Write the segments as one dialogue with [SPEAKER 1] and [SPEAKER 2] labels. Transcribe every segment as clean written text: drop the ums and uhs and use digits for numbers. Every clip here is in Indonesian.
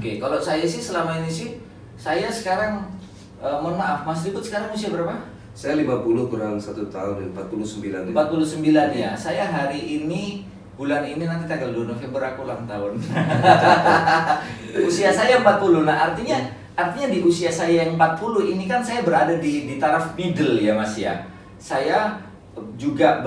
[SPEAKER 1] Oke, kalau saya sih selama ini sih, saya sekarang, mohon maaf, Mas Ribut sekarang usia berapa?
[SPEAKER 2] Saya 50 kurang 1 tahun, 49.
[SPEAKER 1] 49 ya. Saya hari ini, bulan ini nanti tanggal 2 November aku ulang tahun. Usia saya 40. Nah, artinya di usia saya yang 40 ini kan saya berada di taraf middle ya Mas ya. Saya juga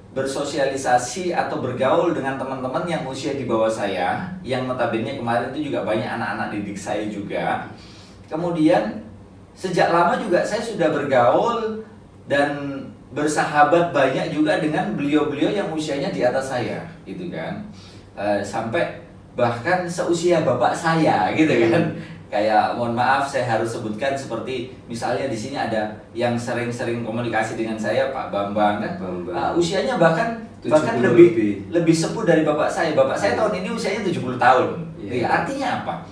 [SPEAKER 1] bersosialisasi atau bergaul dengan teman-teman yang usia di bawah saya, yang notabene kemarin itu juga banyak anak-anak didik saya juga. Kemudian sejak lama juga saya sudah bergaul dan bersahabat banyak juga dengan beliau-beliau yang usianya di atas saya, gitu kan. Sampai bahkan seusia bapak saya, gitu kan. Kayak mohon maaf saya harus sebutkan seperti misalnya di sini ada yang sering-sering komunikasi dengan saya, Pak Bambang kan. Usianya bahkan lebih sepuh dari bapak saya. Bapak saya tahun ini usianya 70 tahun. Ya, artinya apa?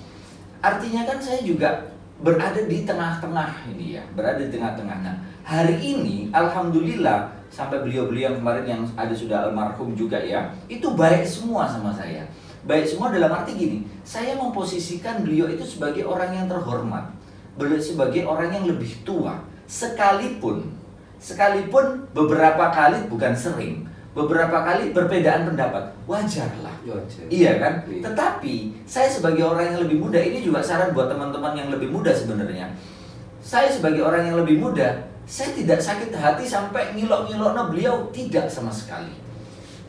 [SPEAKER 1] Artinya kan saya juga berada di tengah-tengah ini ya, berada di tengah-tengah. Nah, hari ini alhamdulillah sampai beliau-beliau yang kemarin yang ada sudah almarhum juga ya, itu baik semua sama saya. Baik semua dalam arti gini, saya memposisikan beliau itu sebagai orang yang terhormat, beliau sebagai orang yang lebih tua, sekalipun beberapa kali, bukan sering, beberapa kali perbedaan pendapat, wajar lah. Iya kan? Tetapi saya sebagai orang yang lebih muda, ini juga saran buat teman-teman yang lebih muda sebenarnya. Saya sebagai orang yang lebih muda, saya tidak sakit hati sampai ngilok-ngiloknya beliau, tidak sama sekali.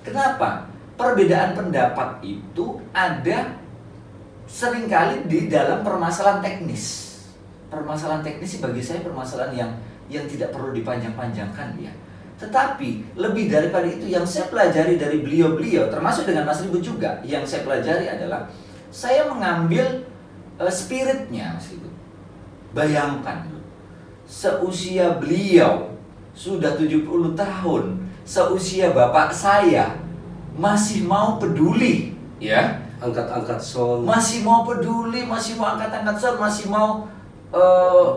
[SPEAKER 1] Kenapa? Perbedaan pendapat itu ada seringkali di dalam permasalahan teknis. Permasalahan teknis bagi saya permasalahan yang tidak perlu dipanjang-panjangkan ya. Tetapi lebih daripada itu yang saya pelajari dari beliau-beliau, termasuk dengan Mas Ribut juga, yang saya pelajari adalah saya mengambil spiritnya Mas Ribut. Bayangkan, seusia beliau sudah 70 tahun, seusia bapak saya masih mau peduli ya,
[SPEAKER 2] angkat-angkat sound,
[SPEAKER 1] masih mau peduli, masih mau angkat-angkat sound, masih mau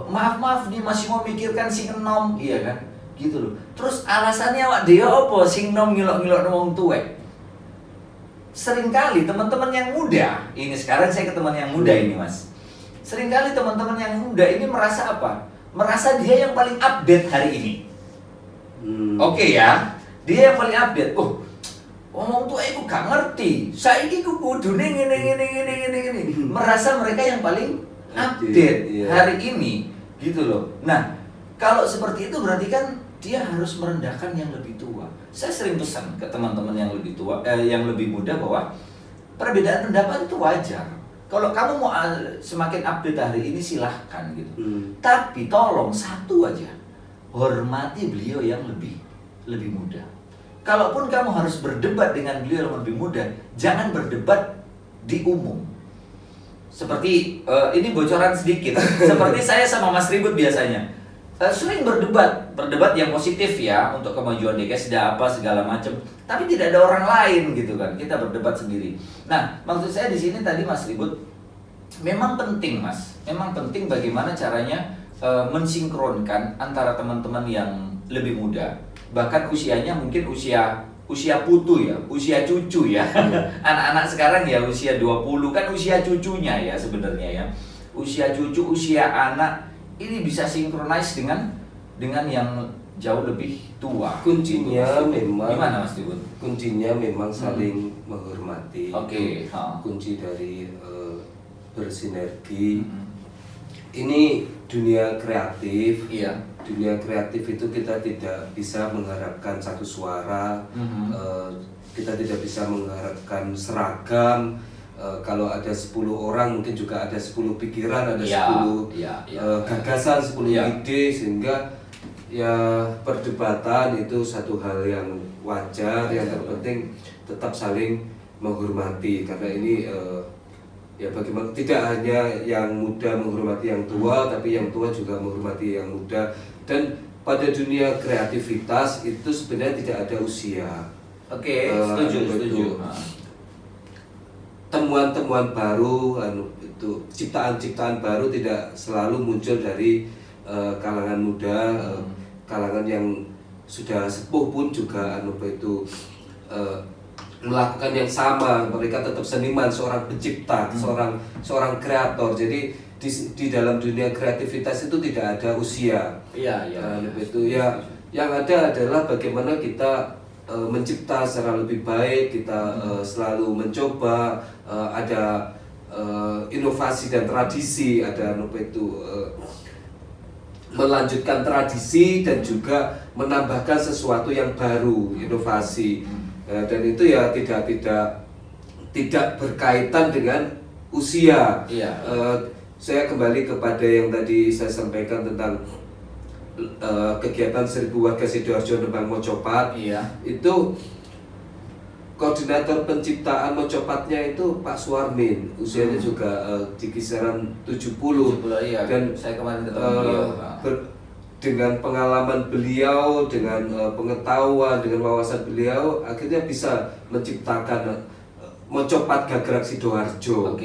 [SPEAKER 1] maaf nih, masih mau mikirkan sing enom, iya kan, gitu loh. Terus alasannya wak dia apa sing enom ngilok-ngilok wong tuwek. Seringkali teman-teman yang muda, ini sekarang saya ke teman yang muda ini Mas, seringkali teman-teman yang muda ini merasa apa? Merasa dia yang paling update hari ini. Oke ya, dia yang paling update. Ngomong tuh aku gak ngerti. Saiki ku kudune ngene. Merasa mereka yang paling update hari ini, gitu loh. Nah, kalau seperti itu berarti kan dia harus merendahkan yang lebih tua. Saya sering pesan ke teman-teman yang lebih tua, yang lebih muda bahwa perbedaan pendapat itu wajar. Kalau kamu mau semakin update hari ini silahkan gitu. Tapi tolong satu aja, hormati beliau yang lebih muda. Kalaupun kamu harus berdebat dengan beliau yang lebih muda, jangan berdebat di umum. Seperti ini bocoran sedikit. Seperti saya sama Mas Ribut biasanya sering berdebat yang positif ya, untuk kemajuan Dekesda apa segala macam. Tapi tidak ada orang lain gitu kan. Kita berdebat sendiri. Nah, maksud saya di sini tadi Mas Ribut, memang penting Mas. Memang penting bagaimana caranya mensinkronkan antara teman-teman yang lebih muda, bahkan usianya mungkin usia putu ya, usia cucu ya. Anak-anak sekarang ya usia 20 kan usia cucunya ya sebenarnya ya. Usia cucu, usia anak ini bisa sinkronis dengan yang jauh lebih tua.
[SPEAKER 2] Kuncinya memang
[SPEAKER 1] gimana Mas Dibun?
[SPEAKER 2] Kuncinya memang saling menghormati.
[SPEAKER 1] Oke.
[SPEAKER 2] Kunci dari bersinergi. Ini dunia kreatif.
[SPEAKER 1] Iya.
[SPEAKER 2] Dunia kreatif itu kita tidak bisa mengharapkan satu suara, kita tidak bisa mengharapkan seragam. Kalau ada 10 orang mungkin juga ada 10 pikiran, ada 10 gagasan, 10 ide, sehingga ya perdebatan itu satu hal yang wajar. Yang terpenting tetap saling menghormati, karena ini ya bagaimana tidak hanya yang muda menghormati yang tua, tapi yang tua juga menghormati yang muda. Dan pada dunia kreativitas itu sebenarnya tidak ada usia.
[SPEAKER 1] Oke, setuju.
[SPEAKER 2] Temuan-temuan baru, itu ciptaan-ciptaan baru tidak selalu muncul dari kalangan muda, kalangan yang sudah sepuh pun juga melakukan yang sama, mereka tetap seniman, seorang pencipta, seorang kreator. Jadi di dalam dunia kreativitas itu tidak ada usia. Itu ya, yang ada adalah bagaimana kita mencipta secara lebih baik, kita selalu mencoba, ada inovasi dan tradisi, ada melanjutkan tradisi dan juga menambahkan sesuatu yang baru, inovasi. Dan itu ya tidak berkaitan dengan usia. Saya kembali kepada yang tadi saya sampaikan tentang kegiatan 1000 warga Sidoarjo nembang Mojopat. Itu koordinator penciptaan Mojopatnya itu Pak Suwarmin, usianya juga di kisaran 70. Dan
[SPEAKER 1] saya kemarin ketemu beliau,
[SPEAKER 2] dengan pengalaman beliau, dengan pengetahuan, dengan wawasan beliau, akhirnya bisa menciptakan Mojopat Gagrak Sidoarjo.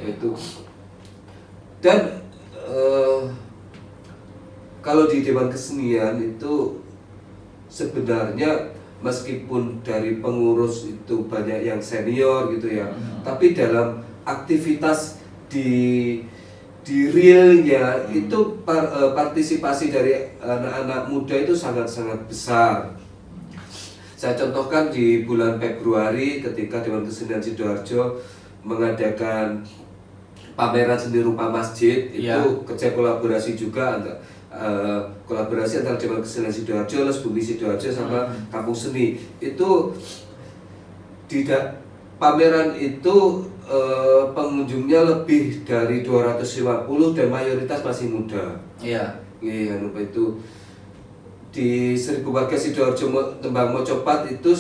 [SPEAKER 2] Itu. Dan kalau di Dewan Kesenian itu sebenarnya meskipun dari pengurus itu banyak yang senior gitu ya, tapi dalam aktivitas di realnya itu partisipasi dari anak-anak muda itu sangat-sangat besar. Saya contohkan di bulan Februari ketika Dewan Kesenian Sidoarjo mengadakan pameran seni rupa masjid, itu kerja kolaborasi juga kolaborasi antara Dewan Kesenian Sidoarjo, Les Bumi Sidoarjo sama Kampung Seni. Itu tidak pameran itu pengunjungnya lebih dari 250 dan mayoritas masih muda. Itu di 1000 warga Sidoarjo Tembang Mojopat itu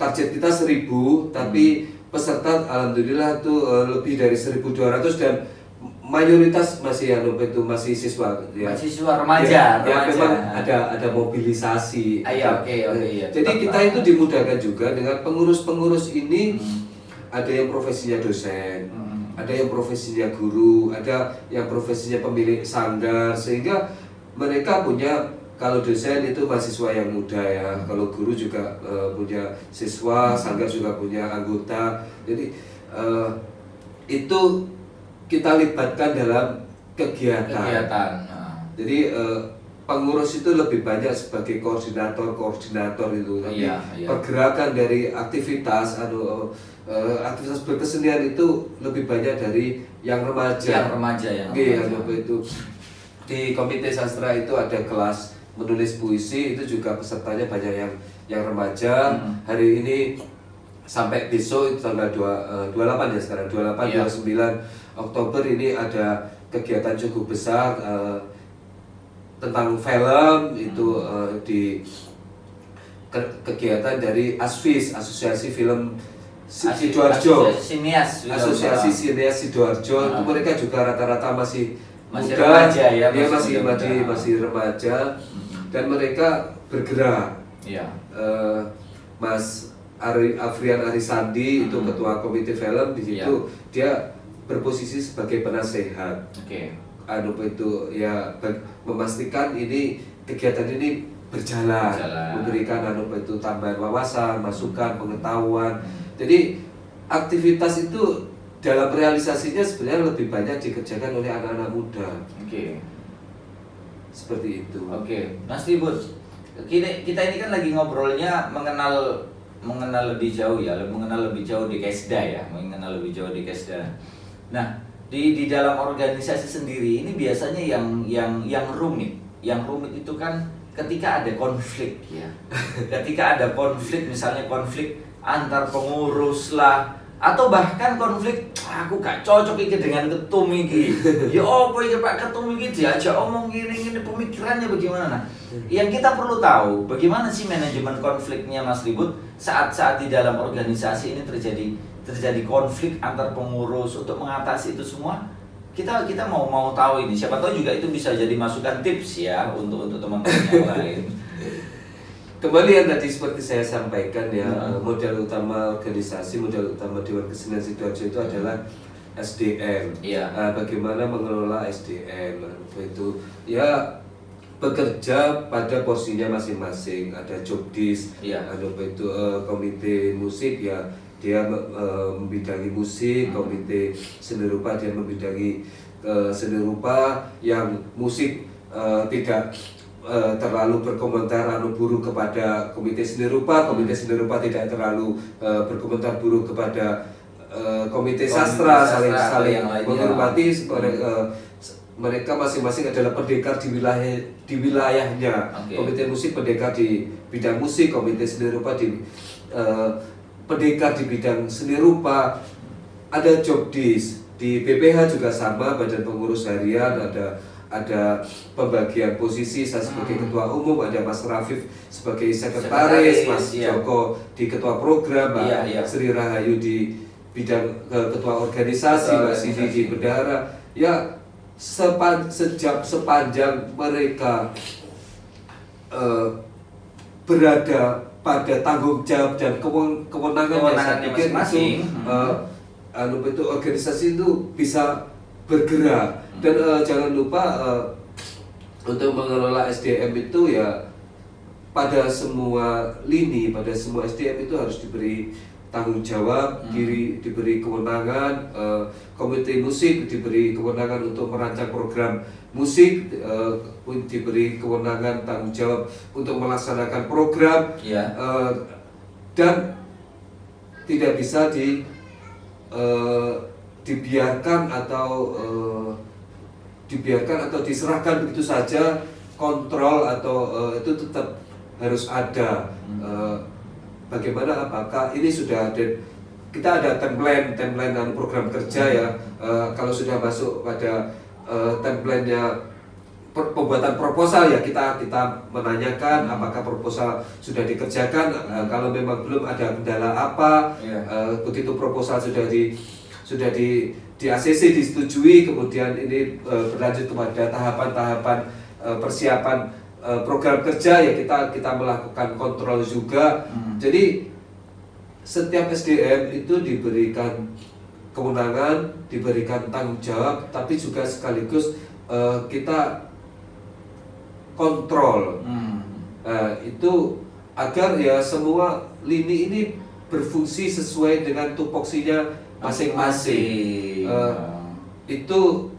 [SPEAKER 2] target kita 1000, tapi peserta alhamdulillah itu lebih dari 1200 dan mayoritas masih masih siswa ya.
[SPEAKER 1] Mahasiswa remaja.
[SPEAKER 2] Memang ada mobilisasi. Jadi kita itu dimudahkan juga dengan pengurus-pengurus ini. Ada yang profesinya dosen, ada yang profesinya guru, ada yang profesinya pemilik sanggar, sehingga mereka punya, kalau dosen itu mahasiswa yang muda ya, kalau guru juga punya siswa, sanggar juga punya anggota. Jadi itu kita libatkan dalam kegiatan. Jadi pengurus itu lebih banyak sebagai koordinator itu, tapi pergerakan dari aktivitas aktivitas berkesenian itu lebih banyak dari yang remaja. Itu di Komite Sastra itu ada kelas menulis puisi, itu juga pesertanya banyak yang remaja. Hari ini sampai besok itu tanggal 28 ya sekarang, 29 Oktober ini ada kegiatan cukup besar tentang film itu di kegiatan dari ASFIS, Asosiasi Film Sidoarjo, Asosiasi Sinias Sidoarjo. Itu mereka juga rata-rata masih muda,
[SPEAKER 1] remaja ya,
[SPEAKER 2] masih remaja, dan mereka bergerak. Mas Afrian Arisandi itu ketua komite film di situ, dia berposisi sebagai penasehat. Itu ya memastikan ini kegiatan ini berjalan. Memberikan itu tambahan wawasan, masukan, pengetahuan. Jadi aktivitas itu dalam realisasinya sebenarnya lebih banyak dikerjakan oleh anak-anak muda. Seperti itu.
[SPEAKER 1] Mas Tribut, kita ini kan lagi ngobrolnya mengenal lebih jauh ya, mengenal lebih jauh di Kesda ya, mengenal lebih jauh di Kesda. Nah, di dalam organisasi sendiri ini biasanya yang rumit itu kan ketika ada konflik ya. Ketika ada konflik, misalnya konflik antar pengurus lah, atau bahkan konflik aku gak cocok iki dengan ketum iki. Ya opo iki Pak Ketum iki diajak omong gini pemikirannya bagaimana. Nah, yang kita perlu tahu bagaimana sih manajemen konfliknya Mas Tribut saat di dalam organisasi ini terjadi konflik antar pengurus. Untuk mengatasi itu semua kita mau tahu ini. Siapa tahu juga itu bisa jadi masukan tips ya untuk teman-teman yang lain.
[SPEAKER 2] Kembali yang tadi seperti saya sampaikan ya, modal utama organisasi, modal utama Dewan Kesenian Sidoarjo itu adalah SDM. Bagaimana mengelola SDM itu ya, bekerja pada porsinya masing-masing. Ada job desk, ada itu komite musik ya dia membidangi musik, komite seni rupa dia membidangi seni rupa, yang musik tidak terlalu berkomentar buruk kepada komite seni rupa, komite seni rupa tidak terlalu berkomentar buruk kepada komite sastra, saling menghormati. Mereka masing-masing adalah pendekar di wilayahnya. Komite musik pendekar di bidang musik, komite seni rupa di pendekar di bidang seni rupa. Ada job desk di BPH juga sama, badan pengurus harian, ada pembagian posisi. Saya sebagai ketua umum, ada Mas Rafif sebagai sekretaris, Mas Joko di ketua program, Mbak Sri Rahayu di bidang ketua organisasi, Mbak Sidi di bendahara. Ya, sepanjang mereka berada pada tanggung jawab dan kewenangan
[SPEAKER 1] masing-masing,
[SPEAKER 2] itu organisasi itu bisa bergerak. Dan jangan lupa untuk mengelola SDM itu ya pada semua lini, pada semua SDM itu harus diberi tanggung jawab, diberi kewenangan. Komite musik diberi kewenangan untuk merancang program musik, diberi kewenangan tanggung jawab untuk melaksanakan program, dan tidak bisa dibiarkan atau diserahkan begitu saja. Kontrol atau itu tetap harus ada. Bagaimana, apakah ini sudah ada, kita ada template program kerja ya. Kalau sudah masuk pada template-nya pembuatan proposal ya kita menanyakan apakah proposal sudah dikerjakan. Kalau memang belum, ada kendala apa. Begitu proposal sudah di ACC disetujui, kemudian ini berlanjut kepada tahapan-tahapan persiapan program kerja ya kita melakukan kontrol juga. Jadi setiap SDM itu diberikan kewenangan, diberikan tanggung jawab, tapi juga sekaligus kita kontrol. Itu agar ya semua lini ini berfungsi sesuai dengan tupoksinya masing-masing. Itu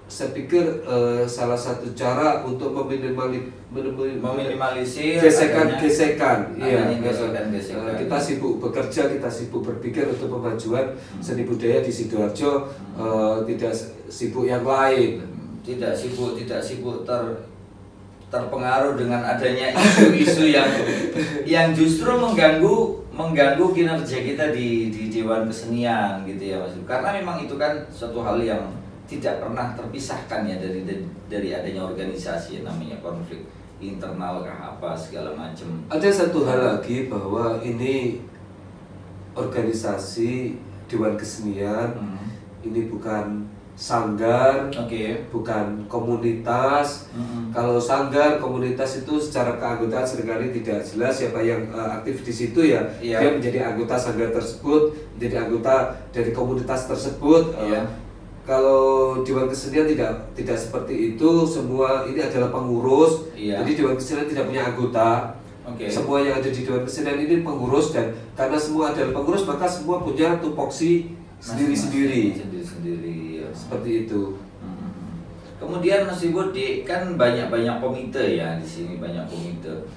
[SPEAKER 2] saya pikir salah satu cara untuk meminimalisir gesekan. Kita sibuk bekerja, kita sibuk berpikir untuk pemajuan seni budaya di Sidoarjo, tidak sibuk yang lain.
[SPEAKER 1] Tidak sibuk terpengaruh dengan adanya isu-isu yang justru mengganggu kinerja kita di Dewan Kesenian gitu ya Mas. Karena memang itu kan suatu hal yang tidak pernah terpisahkan ya dari adanya organisasi yang namanya konflik internal kah apa segala macam.
[SPEAKER 2] Ada satu hal lagi, bahwa ini organisasi Dewan Kesenian ini bukan sanggar, bukan komunitas. Kalau sanggar, komunitas itu secara keanggotaan seringkali tidak jelas siapa yang aktif di situ ya. Dia menjadi anggota sanggar tersebut, menjadi anggota dari komunitas tersebut. Kalau Dewan Kesenian tidak seperti itu. Semua ini adalah pengurus. Jadi Dewan Kesenian tidak punya anggota. Semua yang ada di Dewan Kesenian ini pengurus, dan karena semua adalah pengurus maka semua punya tupoksi sendiri-sendiri. Seperti itu.
[SPEAKER 1] Kemudian Mas Ibu kan banyak komite ya di sini, banyak komite.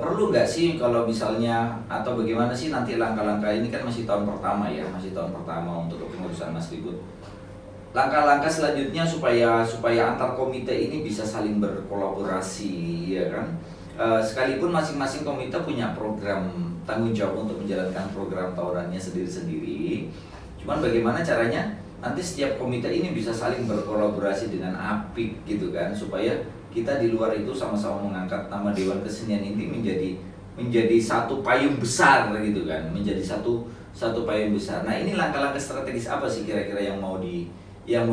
[SPEAKER 1] Perlu nggak sih kalau misalnya, atau bagaimana sih nanti langkah-langkah ini, kan masih tahun pertama ya, untuk kepengurusan Mas Ribut. Langkah-langkah selanjutnya supaya antar komite ini bisa saling berkolaborasi ya kan. Sekalipun masing-masing komite punya program tanggung jawab untuk menjalankan program tahunan sendiri-sendiri. Cuman bagaimana caranya nanti setiap komite ini bisa saling berkolaborasi dengan apik gitu kan, supaya kita di luar itu sama-sama mengangkat nama Dewan Kesenian ini menjadi satu payung besar gitu kan, menjadi satu payung besar. Nah, ini langkah-langkah strategis apa sih kira-kira yang mau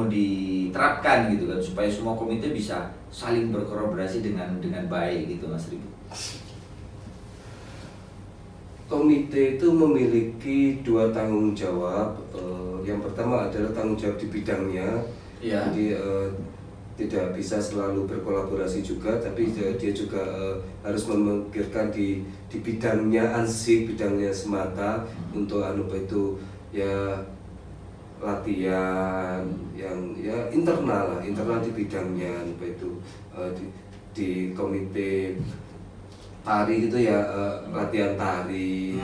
[SPEAKER 1] diterapkan gitu kan, supaya semua komite bisa saling berkolaborasi dengan baik gitu Mas Ribu.
[SPEAKER 2] Komite itu memiliki dua tanggung jawab. Yang pertama adalah tanggung jawab di bidangnya. Jadi tidak bisa selalu berkolaborasi juga, tapi dia juga harus memikirkan di bidangnya ansih, bidangnya semata untuk itu ya latihan yang ya internal di bidangnya itu di komite tari itu ya latihan tari,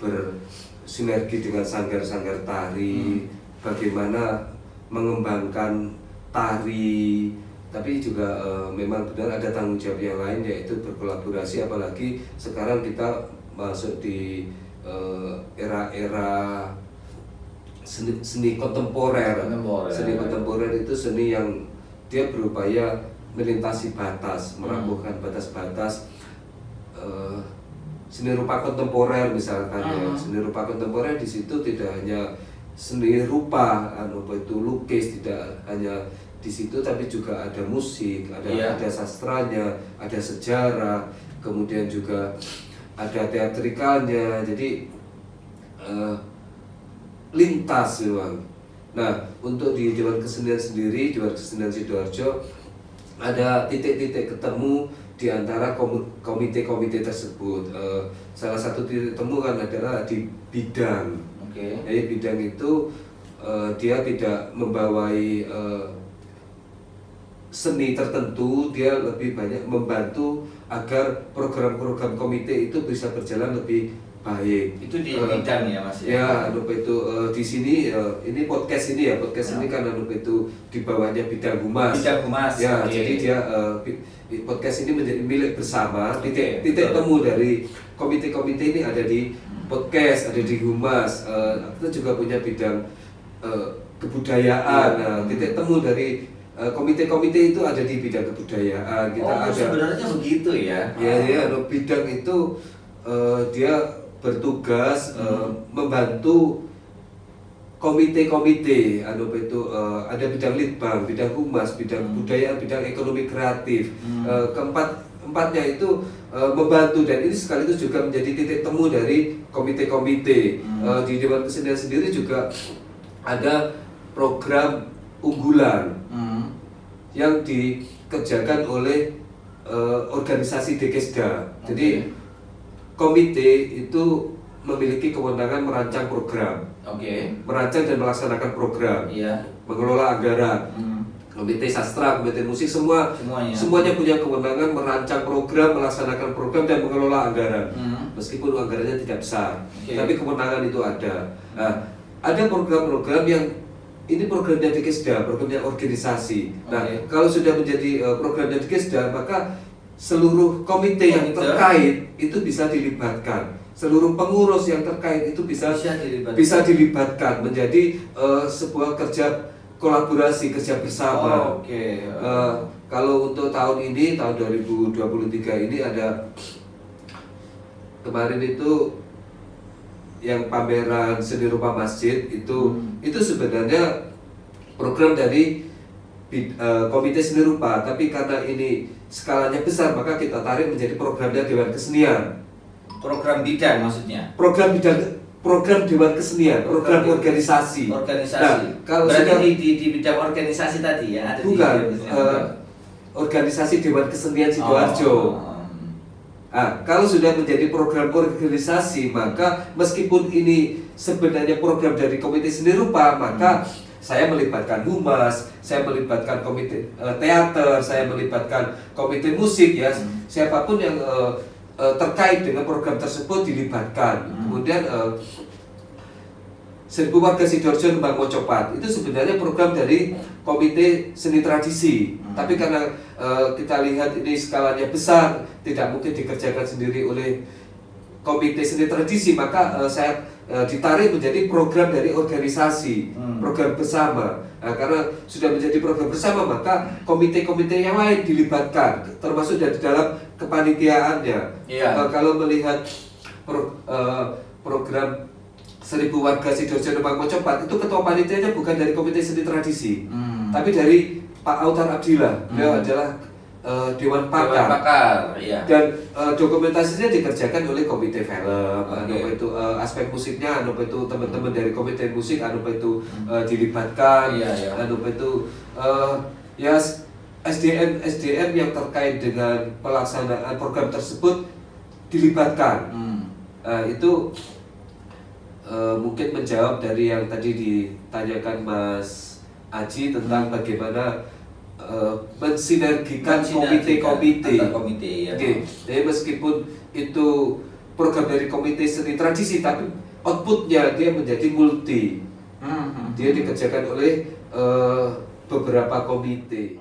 [SPEAKER 2] bersinergi dengan sanggar-sanggar tari, bagaimana mengembangkan tari, tapi juga memang benar ada tanggung jawab yang lain, yaitu berkolaborasi, apalagi sekarang kita masuk di era seni kontemporer. Seni kontemporer itu seni yang dia berupaya melintasi batas, merampungkan batas-batas. Seni rupa kontemporer misalkan ya, seni rupa kontemporer di situ tidak hanya seni rupa, itu lukis, tidak hanya di situ, tapi juga ada musik, ada sastranya, ada sejarah, kemudian juga ada teatrikalnya, jadi lintas memang. Nah, untuk di Dewan Kesenian sendiri, Dewan Kesenian Sidoarjo ada titik-titik ketemu di antara komite-komite tersebut. Salah satu titik temu kan adalah di bidang. Jadi bidang itu dia tidak membawai seni tertentu, dia lebih banyak membantu agar program-program komite itu bisa berjalan lebih baik.
[SPEAKER 1] Itu di bidang ya Mas
[SPEAKER 2] ya? Ya, itu di sini ini podcast ini ini kan itu di bawahnya bidang humas.
[SPEAKER 1] Bidang humas.
[SPEAKER 2] Ya, jadi dia podcast ini menjadi milik bersama. Titik temu dari komite-komite ini ada di podcast, ada di humas. Kita juga punya bidang kebudayaan. Nah, titik temu dari komite-komite itu ada di bidang kebudayaan. Kita ada
[SPEAKER 1] sebenarnya begitu ya.
[SPEAKER 2] Ya, bidang itu dia bertugas membantu komite-komite, ada bidang litbang, bidang humas, bidang kebudayaan, bidang ekonomi kreatif. Keempatnya itu membantu, dan ini sekaligus juga menjadi titik temu dari komite-komite. Di Dewan Kesenian sendiri juga ada program unggulan yang dikerjakan oleh organisasi Dekesda. Jadi komite itu memiliki kewenangan merancang program, merancang dan melaksanakan program, mengelola anggaran. Komite sastra, komite musik, semuanya punya kewenangan merancang program, melaksanakan program, dan mengelola anggaran. Meskipun anggarannya tidak besar, tapi kewenangan itu ada. Nah, ada program-program yang ini programnya Dekesda, programnya organisasi. Nah, kalau sudah menjadi programnya Dekesda, maka seluruh komite yang terkait itu bisa dilibatkan. Seluruh pengurus yang terkait itu bisa dilibatkan menjadi sebuah kerja kolaborasi, kerja bersama. Kalau untuk tahun ini, tahun 2023 ini ada kemarin itu yang pameran seni rupa masjid itu sebenarnya program dari komite seni rupa, tapi karena ini skalanya besar maka kita tarik menjadi programnya Dewan Kesenian.
[SPEAKER 1] Program bidang maksudnya?
[SPEAKER 2] Program Dewan Kesenian, program organisasi.
[SPEAKER 1] Nah, kalau berarti di bidang organisasi tadi ya?
[SPEAKER 2] Bukan, organisasi Dewan Kesenian Sidoarjo. Nah, kalau sudah menjadi program organisasi, maka meskipun ini sebenarnya program dari komite seni rupa, maka saya melibatkan humas, saya melibatkan komite teater, saya melibatkan komite musik, ya, siapapun yang terkait dengan program tersebut dilibatkan. Kemudian 1000 warga Sidoarjo Kembang Mocopat itu sebenarnya program dari komite seni tradisi, tapi karena kita lihat ini skalanya besar, tidak mungkin dikerjakan sendiri oleh komite seni tradisi, maka saya ditarik menjadi program dari organisasi, program bersama. Nah, karena sudah menjadi program bersama, maka komite-komite yang lain dilibatkan, termasuk dari dalam kepanitiaannya. Kalau melihat program 1000 warga Sidoarjo Kembang Mocopat itu ketua panitianya bukan dari komite seni tradisi, tapi dari Pak Autar Abdillah. Beliau adalah Dewan Pakar, dan dokumentasinya dikerjakan oleh komite film. Itu aspek musiknya, itu teman-teman dari komite musik, itu dilibatkan. Itu ya SDM yang terkait dengan pelaksanaan program tersebut dilibatkan. Itu mungkin menjawab dari yang tadi ditanyakan Mas Aji tentang bagaimana mensinergikan komite-komite.
[SPEAKER 1] Ya.
[SPEAKER 2] Jadi meskipun itu program dari komite seni tradisi, tapi outputnya dia menjadi multi. Dia dikerjakan oleh beberapa komite.